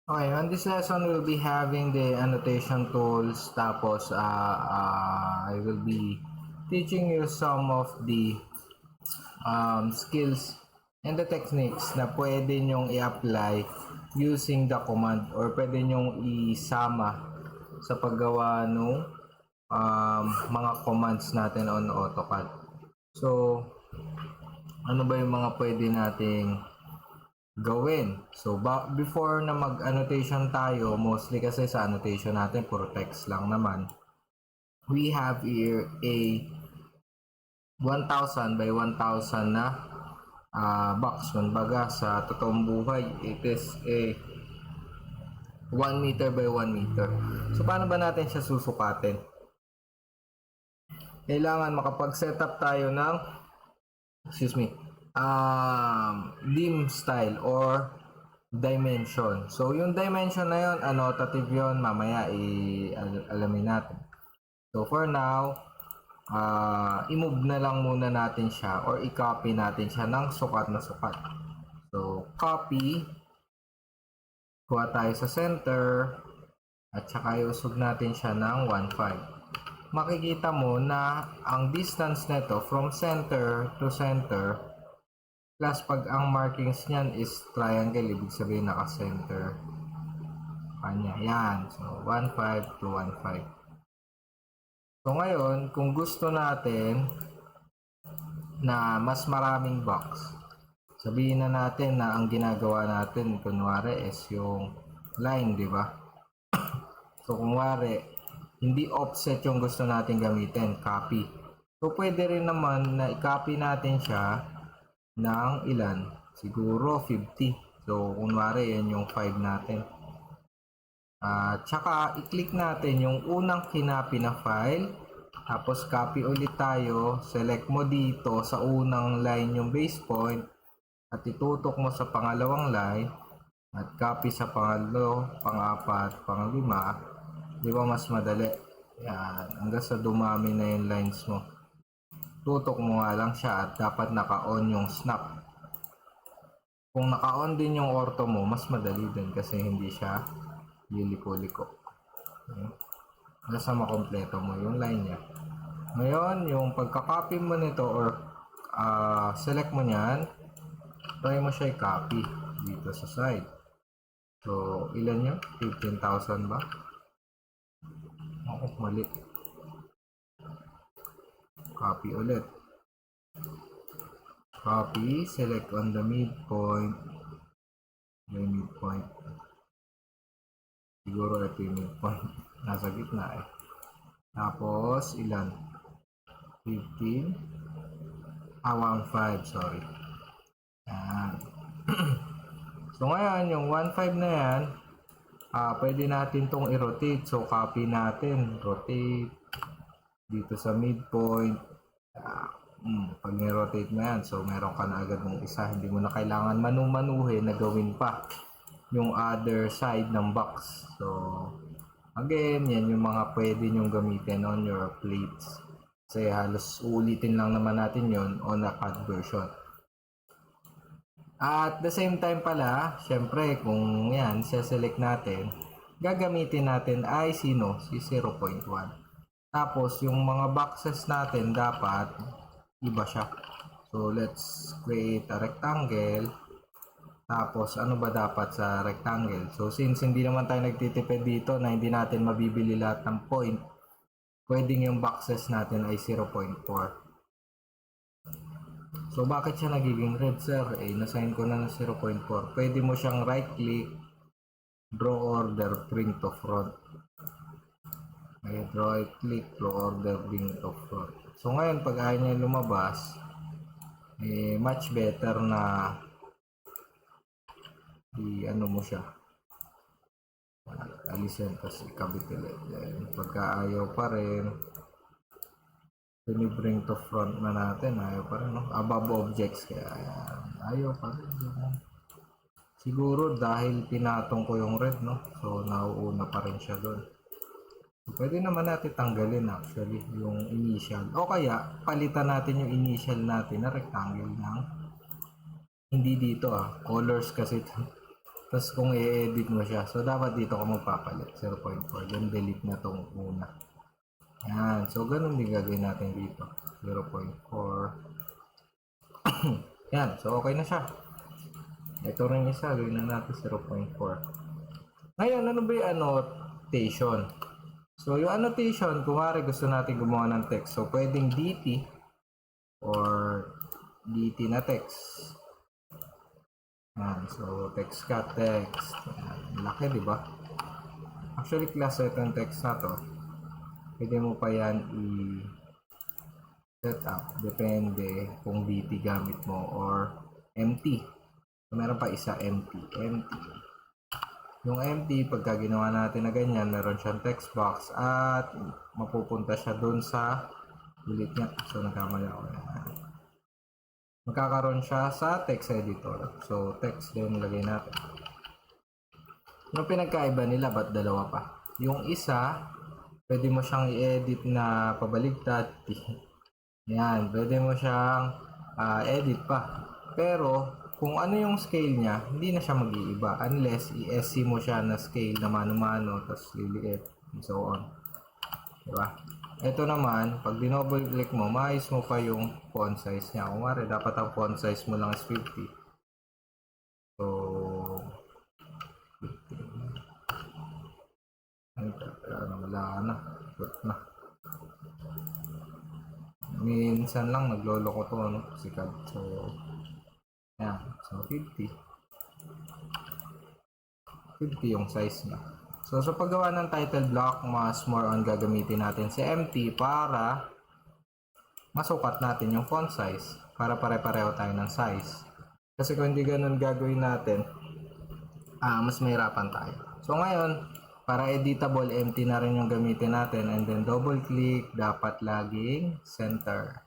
Okay, on this lesson we'll be having the annotation tools tapos I will be teaching you some of the skills and the techniques na pwede nyong i-apply using the command or pwede nyong isama sa paggawa ng mga commands natin on AutoCAD. So, ano ba yung mga pwede nating gawin? So, before na mag-annotation tayo, mostly kasi sa annotation natin, puro text lang naman. We have here a 1,000 by 1,000 na box. Kumbaga, sa totoong buhay, it is a 1 meter by 1 meter. So, paano ba natin siya susukatin? Kailangan makapag-setup tayo ng, dim style or dimension. So, yung dimension na yun, annotative yun, mamaya alamin natin. So, for now, i-move na lang muna natin siya or i-copy natin siya ng sukat na sukat. So, copy. Kuha tayo sa center at saka iusog natin siya ng 1.5. Makikita mo na ang distance nito from center to center plus pag ang markings niyan is triangle, ibig sabihin naka-center kanya. Yan. So, 1.5 to 1.5. So, ngayon, kung gusto natin na mas maraming box, sabihin na natin na ang ginagawa natin, kunwari, is yung line, di ba? So, kunwari, hindi offset yung gusto natin gamitin, copy. So, pwede rin naman na i-copy natin siya ng ilan? Siguro 50. So, kunwari, yan yung 5 natin. Tsaka, i-click natin yung unang kinapi na file. Tapos, copy ulit tayo. Select mo dito sa unang line yung base point. At itutok mo sa pangalawang line. At copy sa pangalo, pang-apat, pang-lima. Di ba mas madali? Yan. Hanggang sa dumami na yung lines mo. Tutok mo nga lang siya at dapat naka-on yung snap. Kung naka-on din yung ortho mo, mas madali din kasi hindi siya liliko-liko. Okay. Hanggang sa makompleto mo yung line niya. Ngayon, yung pagka-copy mo nito or select mo niyan, try mo siya i-copy dito sa side. So, ilan yun? 15,000 ba? Oo, mali. Copy ulit. Copy, select on the midpoint. Yung midpoint. Siguro ito yung midpoint. Nasa gitna eh. Tapos, ilan? 15. 1.5, sorry. Yan. So, ngayon, yung 1.5 na yan, pwede natin tong i-rotate. So, copy natin. Rotate. Dito sa midpoint. Pag ni-rotate mo yan, so meron ka na agad ng isa. Hindi mo na kailangan manu-manuhin na gawin pa yung other side ng box. So, again, yan yung mga pwede nyong gamitin on your plates. Kasi halos ulitin lang naman natin yon on a CAD version. At the same time pala, syempre, kung yan, select natin, gagamitin natin ay sino? Si 0.1. Tapos, yung mga boxes natin dapat iba siya. So, let's create a rectangle. Tapos, ano ba dapat sa rectangle? So, since hindi naman tayo nagtitipid dito na hindi natin mabibili lahat ng point, pwedeng yung boxes natin ay 0.4. So, bakit siya nagiging red, sir? Nasign ko na ng 0.4. Pwede mo siyang right-click, draw order, bring to front. Right-click, draw order, bring to front. So, ngayon, pag ayaw niya lumabas, much better na ano mo siya. Alisin, tapos ikabit ulit. Pagka ayaw pa rin, bring to front na natin, ayaw pa rin, no? Above objects, kaya ayaw pa rin. Siguro dahil pinatong ko yung red, no? So, nauuna pa rin siya doon. So, pwede naman natin tanggalin actually yung initial. O kaya, palitan natin yung initial natin na rectangle ng hindi dito colors kasi ito. Tapos kung i-edit mo siya, so dapat dito ka magpapalit, 0.4. Then delete na tong una. Yan. So, ganun din gagawin natin dito. 0.4. Yan. So, okay na siya. Ito rin isa. Gawin na natin 0.4. Ngayon, ano ba yung annotation? So, yung annotation, kung gusto natin gumawa ng text. So, pwedeng DT or DT na text. Yan. So, text cut text. Yan. Laki, di ba? Actually, class itong text na to. Pwede mo pa yan set up. Depende kung DT gamit mo or empty. So, meron pa isa empty. Yung empty, pagka ginawa natin na ganyan, meron siyang text box at mapupunta siya dun sa ulit niya. So, nagkamali ako. Magkakaroon siya sa text editor. So, text din lagay natin. Yung pinagkaiba nila, ba't dalawa pa? Yung isa, pwede mo siyang i-edit na pabaligtad. Yan, pwede mo siyang edit pa. Pero, kung ano yung scale niya, hindi na siya mag-iiba unless i-SC mo siya na scale na mano-mano, tapos liliit, and so on. Diba? Ito naman, pag dinoble click mo, maayos mo pa yung font size niya. Kung mara, dapat ang font size mo lang is 50. So, 50. Wala na. Put na. Minsan lang naglolo ko to, sikat. So, yan. So, 50. 50 yung size niya. So, sa paggawa ng title block, mas more on gagamitin natin si empty para masukat natin yung font size para pare-pareho tayo ng size. Kasi kung hindi ganun gagawin natin, mas mahirapan tayo. So, ngayon, para editable, empty na rin yung gamitin natin. And then, double click, dapat laging center.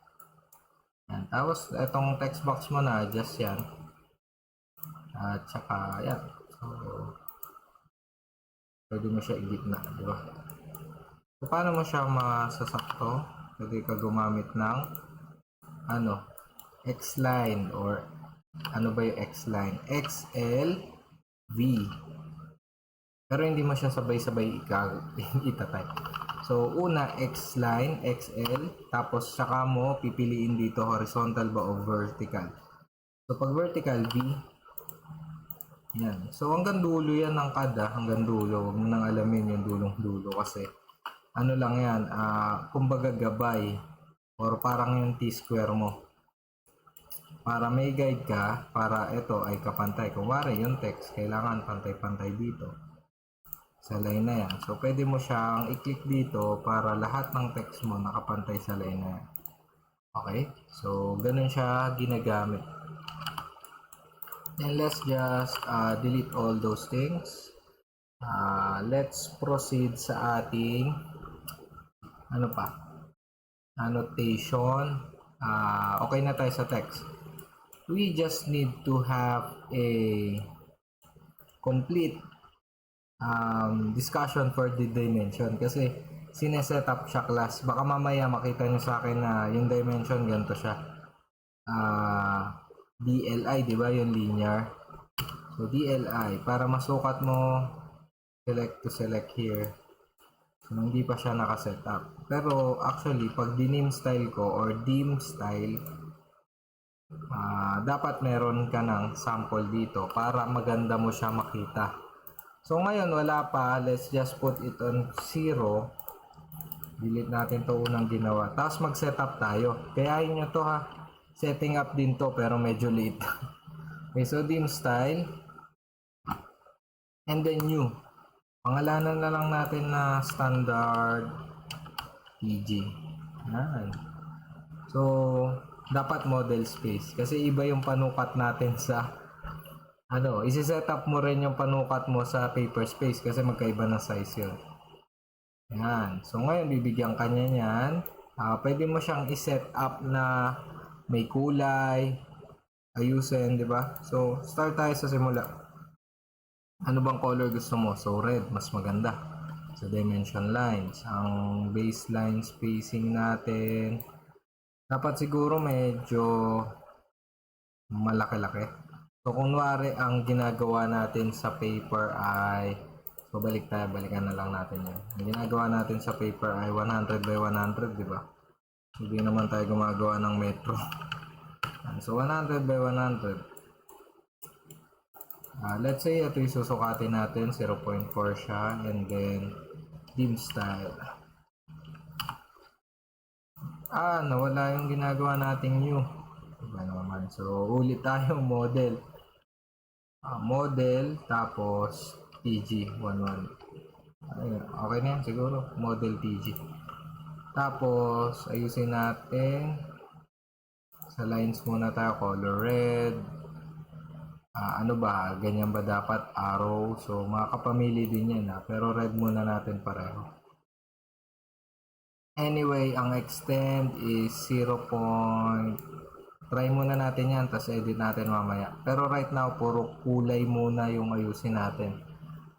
Yan. Tapos, itong text box mo na, adjust yan. At saka, yan. So, pwede mo siya i-gitna, di ba? So, paano mo siya masasakto? Pwede ka gumamit ng X-line or ano ba yung X-line? XLV. Pero hindi mo siya sabay-sabay itatype. So, una, X-line, XL, tapos saka mo pipiliin dito horizontal ba o vertical. So, pag vertical, V, yan. So, hanggang dulo yan ng kada, hanggang dulo. Huwag mo nang alamin yung dulong-dulo kasi ano lang yan, kumbaga gabay or parang yung T-square mo. Para may guide ka, para ito ay kapantay. Kung wari yung text, kailangan pantay-pantay dito sa line na yan. So, pwede mo siyang i-click dito para lahat ng text mo nakapantay sa line na yan. Okay? So, ganun siya ginagamit. Then, let's just delete all those things. Let's proceed sa ating annotation. Okay na tayo sa text. We just need to have a complete discussion for the dimension kasi sineset up siya class. Baka mamaya makita nyo sa akin na yung dimension ganito siya. DLI, di ba? Yung linear. So, DLI. Para masukat mo, select to select here. So, hindi pa siya nakaset up. Pero, actually, pag dinim style ko or dim style, dapat meron ka ng sample dito para maganda mo siya makita. So, ngayon, wala pa. Let's just put it on 0. Delete natin to unang ginawa. Tapos, mag-setup tayo. Kayain nyo to ha. Setting up din to pero medyo late. Okay, so dim style. And then new. Pangalanan na lang natin na standard PG. Yan. So, dapat model space. Kasi iba yung panukat natin sa isi-set up mo rin yung panukat mo sa paper space kasi magkaiba ng size yun. Yan. So, ngayon bibigyan ka niya yan. Pwede mo siyang i-set up na may kulay, ayusin, di ba? So, start tayo sa simula. Ano bang color gusto mo? So, red, mas maganda. Sa dimension lines, ang baseline spacing natin, dapat siguro medyo malaki-laki. So, kunwari, ang ginagawa natin sa paper ay, so balikan na lang natin yan. Ang ginagawa natin sa paper ay 100 by 100, di ba? Hindi naman tayo gumagawa ng metro. So, 100 by 100. Let's say, ito yung susukatin natin, 0.4 siya, and then, dim style. Nawala yung ginagawa nating new. Diba naman? So, ulit tayo, model. Model, tapos TG11. Ayun, okay na yan siguro, model TG. Tapos, ayusin natin. Sa lines muna tayo, color red. Ano ba, ganyan ba dapat arrow? So, makakapamili din yan pero red muna natin pareho. Anyway, ang extend is 0. Try muna natin yan, tapos edit natin mamaya. Pero right now, puro kulay muna yung ayusin natin.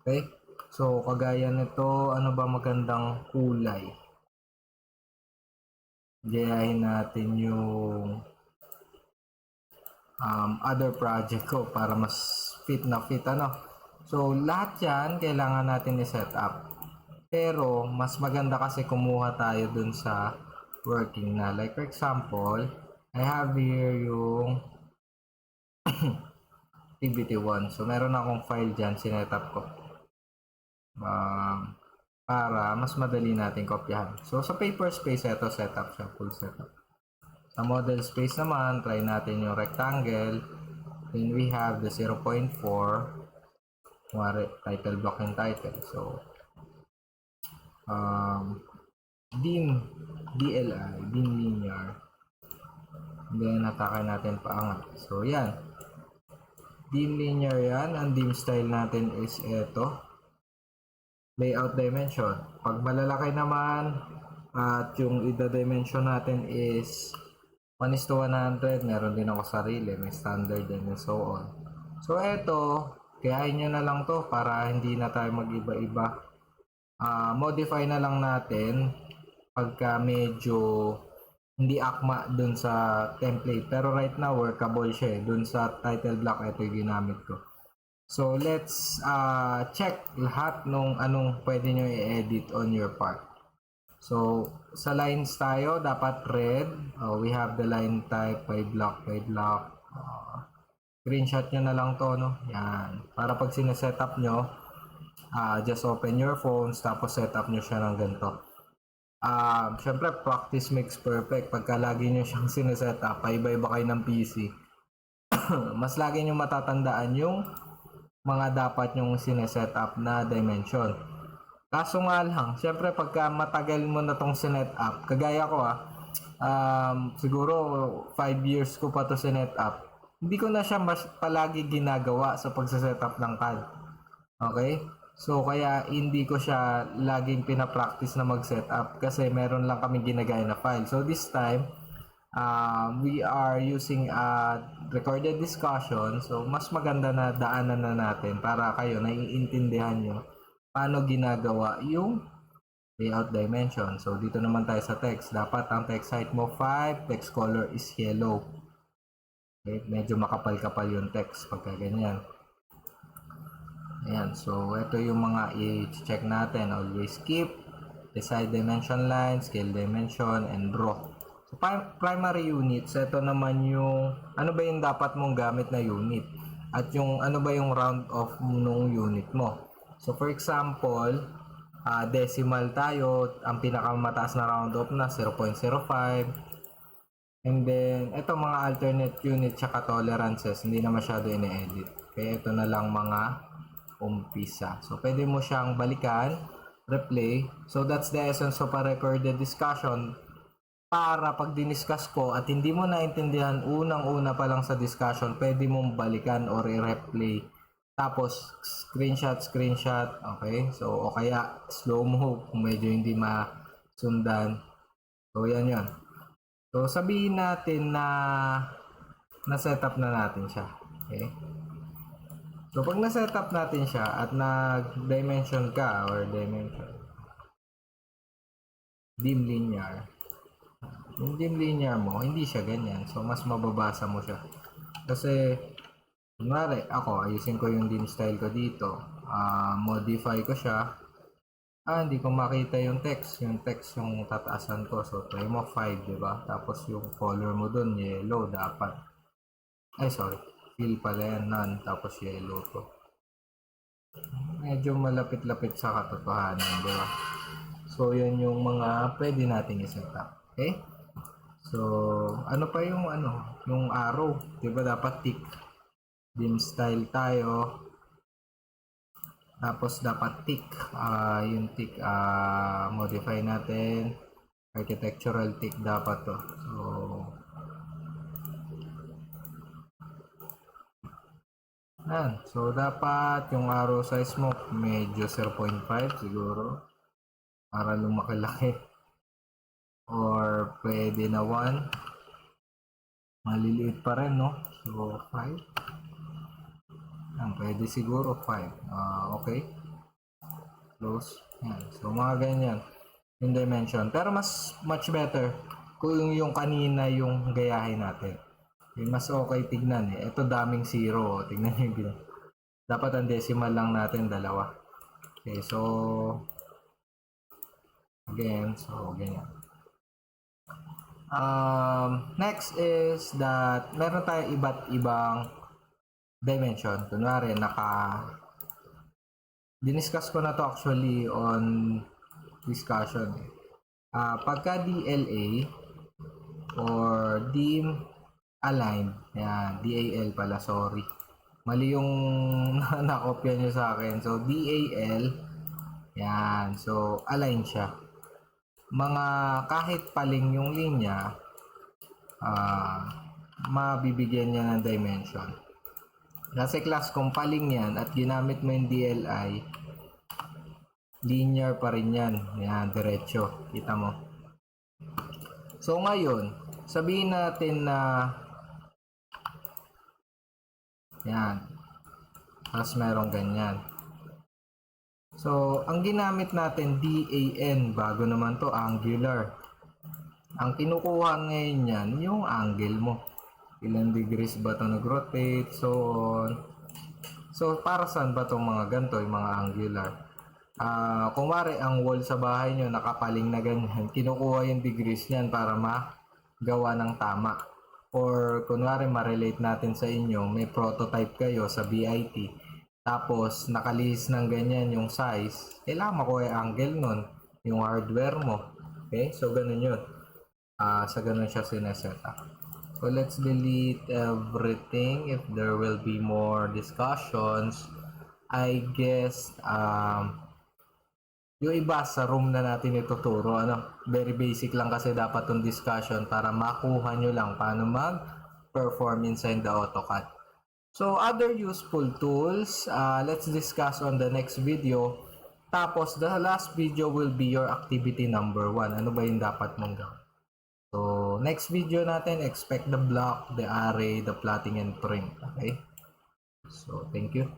Okay? So, kagaya nito, ano ba magandang kulay? Gayahin natin yung other project ko para mas fit na fit, So, lahat yan, kailangan natin i-set up. Pero, mas maganda kasi kumuha tayo dun sa working na. Like, for example, I have here yung activity1. So, meron akong file dyan, sinetup ko. Para mas madali natin kopyahan. So, sa paper space, ito setup siya, full setup. Sa model space naman, try natin yung rectangle. Then, we have the 0.4. Title block and title. So, dim linear. Then, atake natin paangat. So, yan. Dim linear yan. Ang dim style natin is ito. Layout dimension. Pag malalaki naman, at yung ida-dimension natin is 1:100. Meron din ako sarili. May standard and so on. So, ito, kayahin nyo na lang to para hindi na tayo mag-iba-iba. Modify na lang natin pagka medyo hindi akma dun sa template. Pero right now, workable siya dun sa title block, ito yung ginamit ko. So, let's check lahat nung anong pwede nyo i-edit on your part. So, sa lines tayo, dapat red. We have the line type by block. Screenshot nyo na lang to, Yan. Para pag sinesetup nyo, just open your phones, tapos setup nyo siya ng ganito. Syempre, practice makes perfect. Pagka lagi nyo siyang sinesetup, iba-iba kayo ng PC. Mas lagi nyo matatandaan yung mga dapat nyong sinesetup na dimension. Kaso nga lang, syempre pagka matagal mo na tong sinetup, kagaya ko siguro 5 years ko pa to sinetup, hindi ko na siya palagi ginagawa sa pagsasetup ng CAD. Okay? So, kaya hindi ko siya laging pinapractice na mag-setup kasi meron lang kami ginagaya na file. So, this time, we are using a recorded discussion. So, mas maganda na daanan na natin para kayo naiintindihan nyo paano ginagawa yung layout dimension. So, dito naman tayo sa text. Dapat ang text height mo 5, text color is yellow. Okay, medyo makapal-kapal yung text pagka ganyan. Ayan, so ito yung mga i-check natin. Always keep, decide dimension line, scale dimension, and draw. So, primary units, ito naman yung ano ba yung dapat mong gamit na unit at yung ano ba yung round off nung unit mo. So, for example, decimal tayo, ang pinakamataas na round off na 0.05. And then, ito mga alternate unit tsaka tolerances, hindi na masyado ine-edit. Kaya ito na lang mga umpisa. So, pwede mo siyang balikan, replay. So, that's the essence of a recorded discussion. Para pag diniscuss ko at hindi mo naintindihan unang-una pa lang sa discussion, pwede mong balikan or i-replay. Tapos, screenshot. Okay? So, o kaya slow mo kung medyo hindi masundan. So, yan. So, sabihin natin na na-setup na natin siya. Okay? So, pag na-setup natin siya at nag-dimension ka or dim linear, yung dim linear mo, hindi siya ganyan. So, mas mababasa mo siya. Kasi, Kunwari, ako, ayusin ko yung dim style ko dito. Modify ko siya. Hindi ko makita yung text. Yung text yung tataasan ko. So, try mo 5, di ba? Tapos yung color mo dun, yellow dapat. Ay, sorry. Fill pala yan, none. Tapos yellow to. Medyo malapit-lapit sa katotohanan, di ba? So, yan yung mga pwede nating i-set up. Okay? So, ano pa yung yung arrow, 'di ba dapat tick. Dim style tayo. Tapos dapat tick. Yung tick modify natin. Architectural tick dapat to. So dapat yung arrow size mo medyo 0.5 siguro para lumaki-laki. Or pwede na 1. Maliliit pa rin, no? So, 5. Pwede siguro 5. Okay. Close. Yan. So, mga ganyan. Yung dimension. Pero much better kung yung kanina yung gayahin natin. Mas okay tignan eh. Ito daming 0. Tignan nyo yung dapat ang decimal lang natin 2. Okay, so again, so ganyan. Next is that meron tayong iba't ibang dimension. Kunwari, diniscuss ko na to actually on discussion. Pagka DLA or dim align, yan, DAL pala, sorry. Mali yung nakopya nyo sa akin. So, DAL, yan. So, align siya. Mga kahit paling yung linya, mabibigyan niya ng dimension. Kasi class kung paling yan at ginamit mo yung DLI, linear pa rin yan. Yan, diretso. Kita mo. So, ngayon, sabihin natin na yan. Tapos merong ganyan. So, ang ginamit natin DAN, bago naman to, angular. Ang kinukuha ngayon yan, yung angle mo. Ilang degrees ba ito nag-rotate, so on. So, para saan ba itong mga ganito, yung mga angular? Kung wari, ang wall sa bahay nyo nakapaling na ganyan, kinukuha yung degrees niyan para magawa ng tama. Or, kunwari, ma-relate natin sa inyo, may prototype kayo sa BIT, tapos nakalihis ng ganyan yung size, kailangan makuha yung angle nun, yung hardware mo. Okay? So, ganun yun. Sa ganun siya sineset up. So, let's delete everything. If there will be more discussions, I guess, yung iba sa room na natin ituturo, very basic lang kasi dapat yung discussion para makuha nyo lang paano mag-perform inside the AutoCAD. So, other useful tools, let's discuss on the next video. Tapos, the last video will be your activity number 1. Ano ba yung dapat mong gawin? So, next video natin, expect the block, the array, the plotting, and print. Okay? So, thank you.